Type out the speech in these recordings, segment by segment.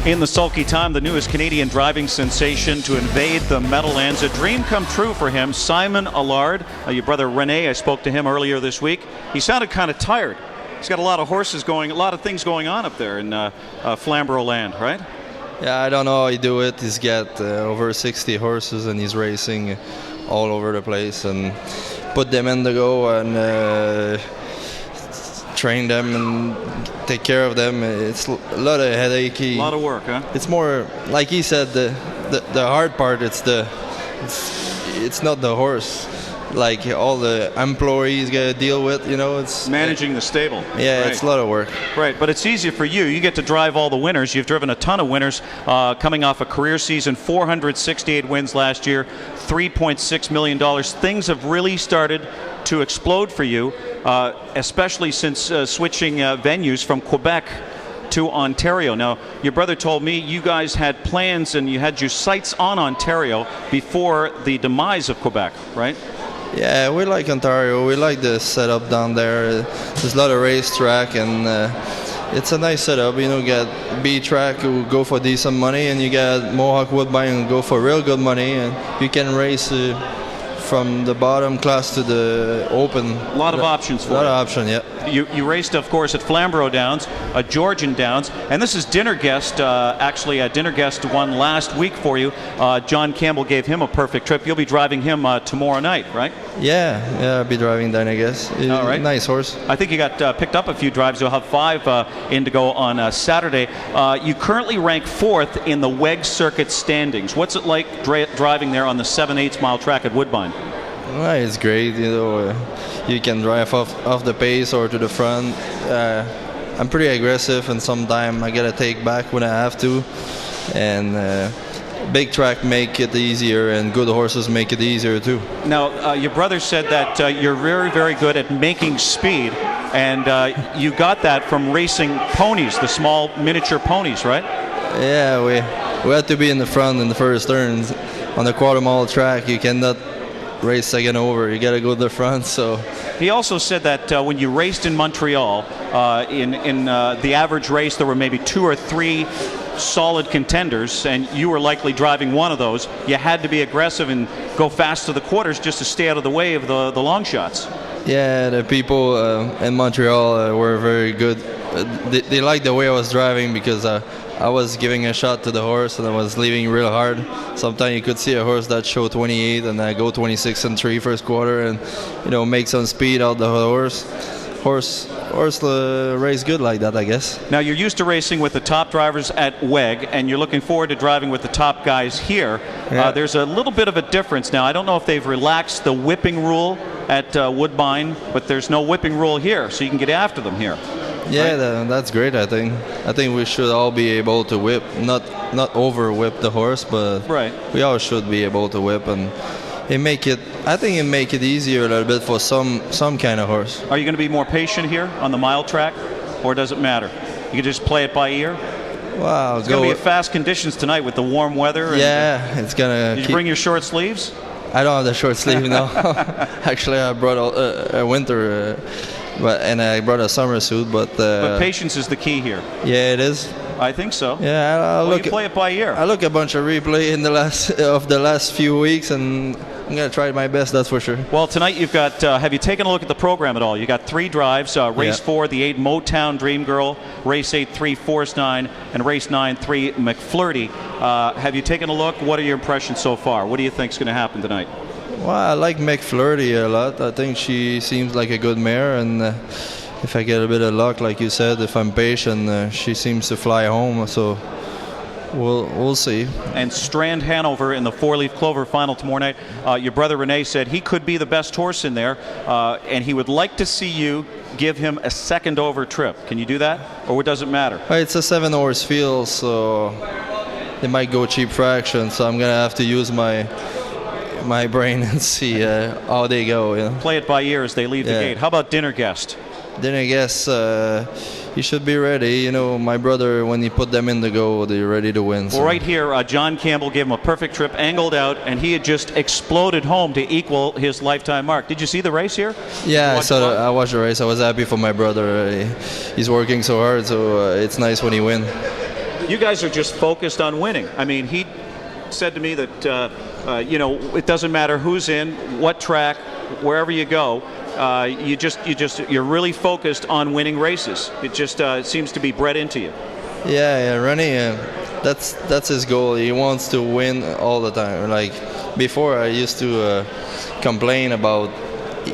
In the Sulky time, the newest Canadian driving sensation to invade the Meadowlands. A dream come true for him. Simon Allard, your brother Rene, I spoke to him earlier this week. He sounded kind of tired. He's got a lot of horses going, a lot of things going on up there in Flamborough land, right? Yeah, I don't know how he do it. He's got over 60 horses and he's racing all over the place and put them in the go and train them and take care of them. It's a lot of headache. A lot of work, huh? It's more, like he said, the hard part. It's not the horse. Like all the employees got to deal with, it's managing the stable. Yeah, right. It's a lot of work. Right, but it's easier for you. You get to drive all the winners. You've driven a ton of winners coming off a career season, 468 wins last year, $3.6 million. Things have really started to explode for you, especially since switching venues from Quebec to Ontario. Now, your brother told me you guys had plans and you had your sights on Ontario before the demise of Quebec, right? Yeah, we like Ontario. We like the setup down there. There's a lot of racetrack and it's a nice setup. You got B-Track who go for decent money and you got Mohawk Woodbine who go for real good money, and you can race from the bottom class to the open. A lot of options for you. A lot of options, yeah. You raced, of course, at Flamborough Downs, Georgian Downs, and this is Dinner Guest. Actually, Dinner Guest won last week for you. John Campbell gave him a perfect trip. You'll be driving him tomorrow night, right? Yeah, I'll be driving Dinner Guest. All right. Nice horse. I think you got picked up a few drives. You'll have 5 in to go on Saturday. You currently rank 4th in the WEG circuit standings. What's it like driving there on the 7/8 mile track at Woodbine? Well, it's great, you can drive off the pace or to the front. I'm pretty aggressive and sometimes I gotta take back when I have to, and big track make it easier and good horses make it easier too. Now, your brother said that you're very, very good at making speed, and you got that from racing ponies, the small miniature ponies, right? Yeah, we had to be in the front in the first turns. On the quarter mile track, you cannot race second over. You got to go to the front. So he also said that when you raced in Montreal, in the average race, there were maybe 2 or 3 solid contenders, and you were likely driving one of those. You had to be aggressive and go fast to the quarters just to stay out of the way of the long shots. Yeah, the people in Montreal were very good. They liked the way I was driving because I was giving a shot to the horse and I was leaving real hard. Sometimes you could see a horse that show 28 and I go 26 and 3 first quarter and make some speed out the horse. Horse race good like that, I guess. Now you're used to racing with the top drivers at WEG and you're looking forward to driving with the top guys here. Yeah. There's a little bit of a difference now. I don't know if they've relaxed the whipping rule at Woodbine, but there's no whipping rule here, so you can get after them here. Yeah, right? That's great. I think we should all be able to whip, not over whip the horse, but right. We all should be able to whip, and I think it make it easier a little bit for some kind of horse. Are you going to be more patient here on the mile track, or does it matter? You can just play it by ear. Wow, it's going to be fast conditions tonight with the warm weather. Yeah, it's gonna. Did you bring your short sleeves? I don't have the short sleeve now. Actually, I brought a winter. And I brought a summer suit, but patience is the key here. Yeah, it is. I think so. Yeah, you play it by ear. I look a bunch of replay in the last few weeks, and I'm gonna try my best. That's for sure. Well, tonight you've got. Have you taken a look at the program at all? You got 3 drives. Race 4, the 8 Motown Dream Girl. Race 8, 3 Force 9, and Race 9, 3 McFlirty. Have you taken a look? What are your impressions so far? What do you think is going to happen tonight? Well, I like McFlirty a lot. I think she seems like a good mare, and if I get a bit of luck, like you said, if I'm patient, she seems to fly home. So we'll see. And Strand Hanover in the Four Leaf Clover Final tomorrow night. Your brother Rene said he could be the best horse in there, and he would like to see you give him a second over trip. Can you do that, or does it matter? It's a 7-horse field, so they might go cheap fraction. So I'm gonna have to use my brain and see how they go. Play it by ear as they leave the gate. How about Dinner Guest? Dinner Guest, he should be ready. My brother, when he put them in the go, they're ready to win. Well, right here, John Campbell gave him a perfect trip, angled out, and he had just exploded home to equal his lifetime mark. Did you see the race here? Yeah, I watched the race. I was happy for my brother. He's working so hard, so it's nice when he wins. you guys are just focused on winning. I mean, he said to me that it doesn't matter who's in, what track, wherever you go. You're really focused on winning races. It just seems to be bred into you. Yeah, Rene, that's his goal. He wants to win all the time. Like before, I used to complain about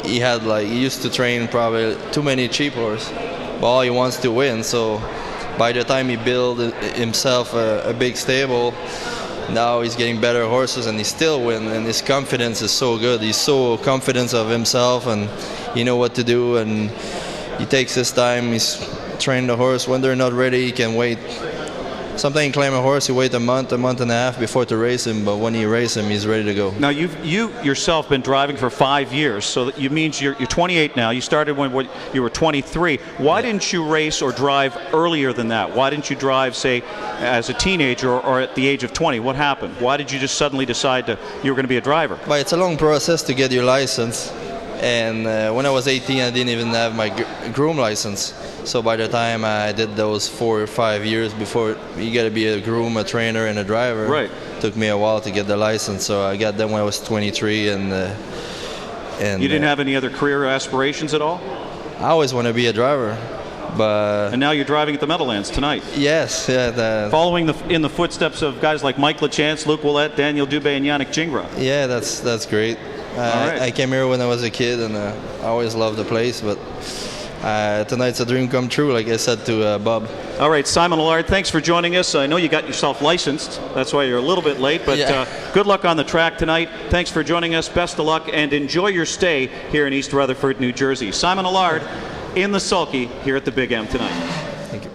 he used to train probably too many cheap horses, but all he wants to win. So by the time he build himself a big stable, now he's getting better horses and he still win, and his confidence is so good. He's so confident of himself and he know what to do, and he takes his time. He's training the horse. When they're not ready, he can wait. Sometimes you claim a horse, you wait a month and a half before to race him, but when you race him, he's ready to go. Now, you yourself been driving for 5 years, so that means you're 28 now. You started when you were 23. Why didn't you race or drive earlier than that? Why didn't you drive, say, as a teenager or at the age of 20? What happened? Why did you just suddenly decide you were going to be a driver? But it's a long process to get your license. And when I was 18, I didn't even have my groom license. So by the time I did those 4 or 5 years before, you got to be a groom, a trainer, and a driver. Right. Took me a while to get the license. So I got them when I was 23. And you didn't have any other career aspirations at all? I always want to be a driver. And now you're driving at the Meadowlands tonight. Yes, yeah. Following in the footsteps of guys like Mike LaChance, Luc Ouellette, Daniel Dubé, and Yannick Gingras. Yeah, that's great. Right. I came here when I was a kid, and I always loved the place. But tonight's a dream come true, like I said to Bob. All right, Simon Allard, thanks for joining us. I know you got yourself licensed. That's why you're a little bit late, but good luck on the track tonight. Thanks for joining us. Best of luck, and enjoy your stay here in East Rutherford, New Jersey. Simon Allard in the Sulky here at the Big M tonight. Thank you.